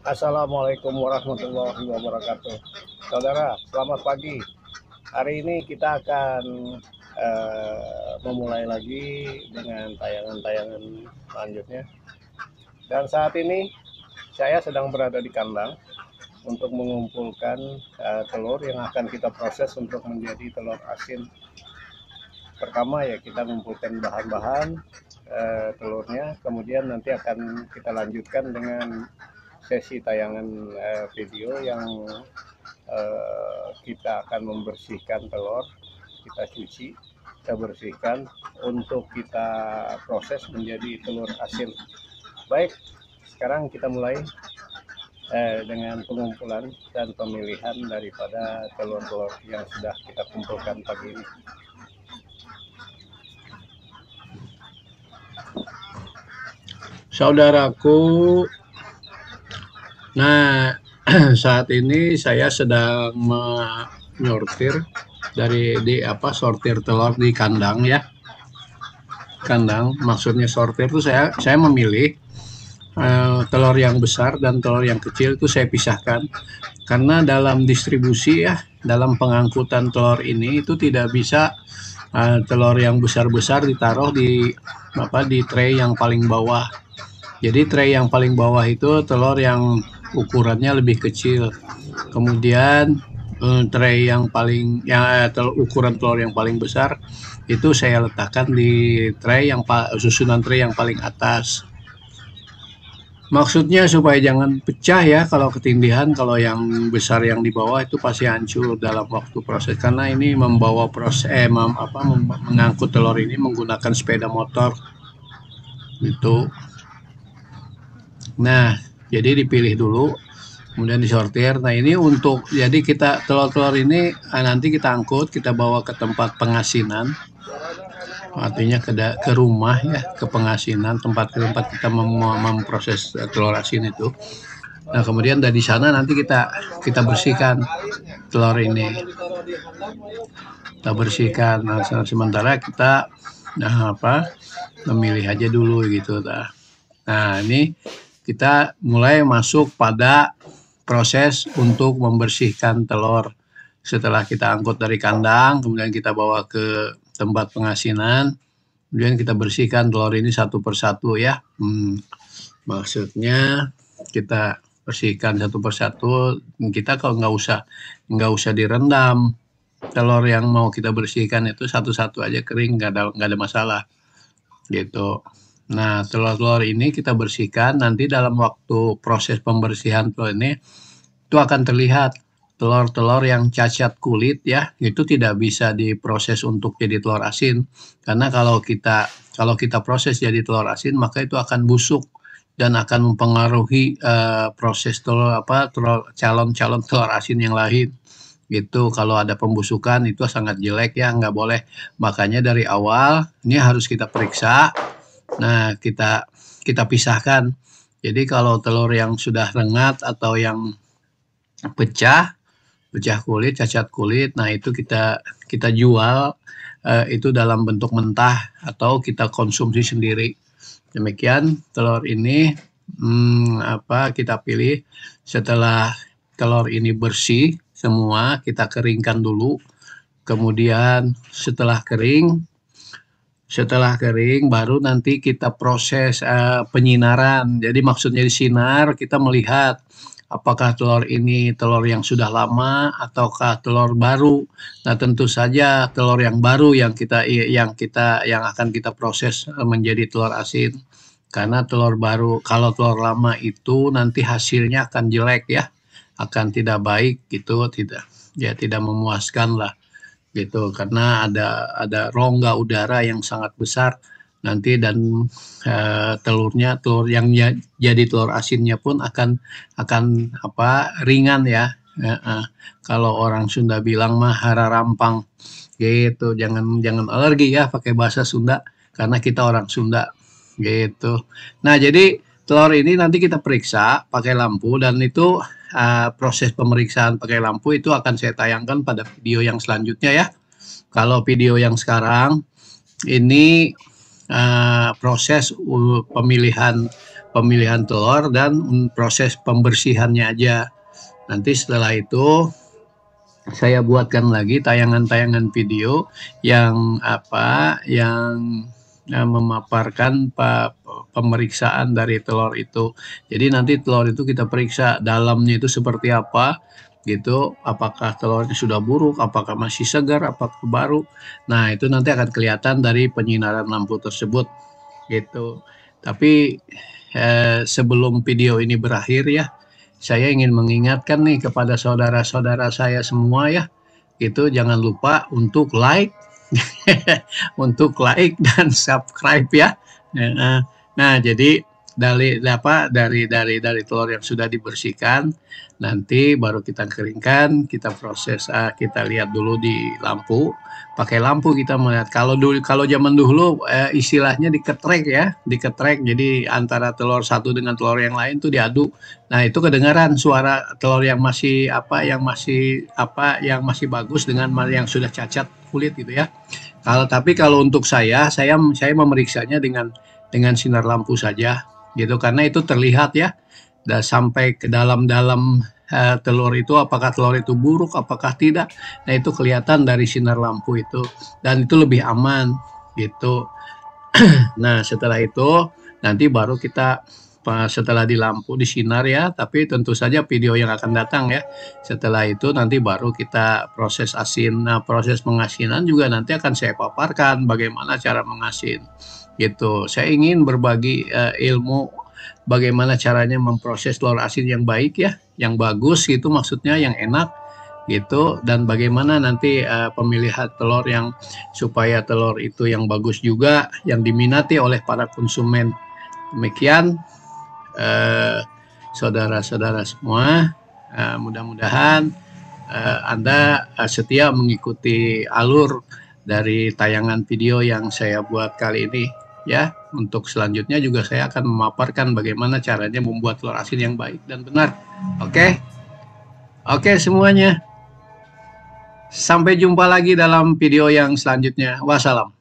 Assalamualaikum warahmatullahi wabarakatuh. Saudara, selamat pagi. Hari ini kita akan memulai lagi dengan tayangan-tayangan selanjutnya. Dan saat ini saya sedang berada di kandang untuk mengumpulkan telur yang akan kita proses untuk menjadi telur asin. Pertama ya kita mengumpulkan bahan-bahan telurnya, kemudian nanti akan kita lanjutkan dengan sesi tayangan video yang kita akan membersihkan telur, kita cuci, kita bersihkan untuk kita proses menjadi telur asin. Baik, sekarang kita mulai dengan pengumpulan dan pemilihan daripada telur-telur yang sudah kita kumpulkan pagi ini. Saudaraku, nah saat ini saya sedang menyortir sortir telur di kandang ya. Kandang, maksudnya sortir itu saya memilih telur yang besar dan telur yang kecil itu saya pisahkan karena dalam distribusi ya, dalam pengangkutan telur ini itu tidak bisa telur yang besar-besar ditaruh di tray yang paling bawah. Jadi tray yang paling bawah itu telur yang ukurannya lebih kecil. Kemudian tray yang paling ukuran telur yang paling besar itu saya letakkan di tray yang susunan tray yang paling atas. Maksudnya supaya jangan pecah ya kalau ketindihan, kalau yang besar yang di bawah itu pasti hancur dalam waktu proses karena ini membawa mengangkut telur ini menggunakan sepeda motor gitu. Nah, jadi dipilih dulu, kemudian disortir. Nah, ini jadi kita telur-telur ini nanti kita angkut, kita bawa ke tempat pengasinan. Artinya ke rumah ya, ke pengasinan, tempat kita memproses telur asin itu. Nah, kemudian dari sana nanti kita bersihkan telur ini. Kita bersihkan. Nah, sementara kita memilih aja dulu gitu. Nah, ini kita mulai masuk pada proses untuk membersihkan telur. Setelah kita angkut dari kandang, kemudian kita bawa ke tempat pengasinan, kemudian kita bersihkan telur ini satu persatu ya. Maksudnya kita bersihkan satu persatu. Kita kalau nggak usah direndam. Telur yang mau kita bersihkan itu satu-satu aja kering, nggak ada masalah gitu. Nah, telur-telur ini kita bersihkan, nanti dalam waktu proses pembersihan telur ini, itu akan terlihat telur-telur yang cacat kulit ya, itu tidak bisa diproses untuk jadi telur asin. Karena kalau kita proses jadi telur asin, maka itu akan busuk dan akan mempengaruhi proses calon-calon telur asin yang lain. Gitu, kalau ada pembusukan itu sangat jelek ya, nggak boleh. Makanya dari awal ini harus kita periksa. Nah, kita pisahkan. Jadi kalau telur yang sudah rengat atau yang pecah kulit, cacat kulit, nah itu kita jual itu dalam bentuk mentah atau kita konsumsi sendiri. Demikian telur ini kita pilih setelah telur ini bersih semua, kita keringkan dulu. Kemudian setelah kering baru nanti kita proses penyinaran. Jadi maksudnya disinar, kita melihat apakah telur ini telur yang sudah lama ataukah telur baru. Nah, tentu saja telur yang baru yang akan kita proses menjadi telur asin. Karena telur baru, kalau telur lama itu nanti hasilnya akan jelek ya, akan tidak baik gitu, tidak memuaskan lah. Gitu, karena ada rongga udara yang sangat besar nanti dan telur yang jadi telur asinnya pun akan ringan ya. Kalau orang Sunda bilang mah hara rampang gitu, jangan alergi ya pakai bahasa Sunda karena kita orang Sunda gitu. Nah, jadi telur ini nanti kita periksa pakai lampu dan itu proses pemeriksaan pakai lampu itu akan saya tayangkan pada video yang selanjutnya ya. Kalau video yang sekarang ini proses pemilihan pemilihan telur dan proses pembersihannya aja. Nanti setelah itu saya buatkan lagi tayangan-tayangan video yang memaparkan pemeriksaan dari telur itu. Jadi nanti telur itu kita periksa dalamnya itu seperti apa gitu, apakah telurnya sudah buruk, apakah masih segar, apakah baru. Nah, itu nanti akan kelihatan dari penyinaran lampu tersebut gitu. Tapi sebelum video ini berakhir ya, saya ingin mengingatkan nih kepada saudara-saudara saya semua ya, itu jangan lupa untuk like, untuk like dan subscribe ya. Nah, jadi dari telur yang sudah dibersihkan, nanti baru kita keringkan, kita proses, kita lihat dulu di lampu. Pakai lampu kita melihat. Kalau zaman dulu istilahnya diketrek ya, diketrek. Jadi antara telur satu dengan telur yang lain tuh diaduk. Nah, itu kedengaran suara telur yang masih bagus dengan yang sudah cacat kulit gitu ya. Tapi kalau untuk saya memeriksanya dengan sinar lampu saja gitu, karena itu terlihat ya, dan sampai ke dalam-dalam telur itu, apakah telur itu buruk, apakah tidak. Nah, itu kelihatan dari sinar lampu itu, dan itu lebih aman gitu. Nah, setelah itu nanti baru kita setelah di lampu di sinar ya, tapi tentu saja video yang akan datang ya. Setelah itu nanti baru kita proses asin. Nah, proses pengasinan juga nanti akan saya paparkan bagaimana cara mengasin gitu. Saya ingin berbagi ilmu bagaimana caranya memproses telur asin yang baik ya, yang bagus gitu, maksudnya yang enak gitu, dan bagaimana nanti pemilihan telur yang supaya telur itu yang bagus juga, yang diminati oleh para konsumen. Demikian saudara-saudara semua, mudah-mudahan Anda setia mengikuti alur dari tayangan video yang saya buat kali ini ya. Untuk selanjutnya juga saya akan memaparkan bagaimana caranya membuat telur asin yang baik dan benar. Oke semuanya, sampai jumpa lagi dalam video yang selanjutnya. Wassalam.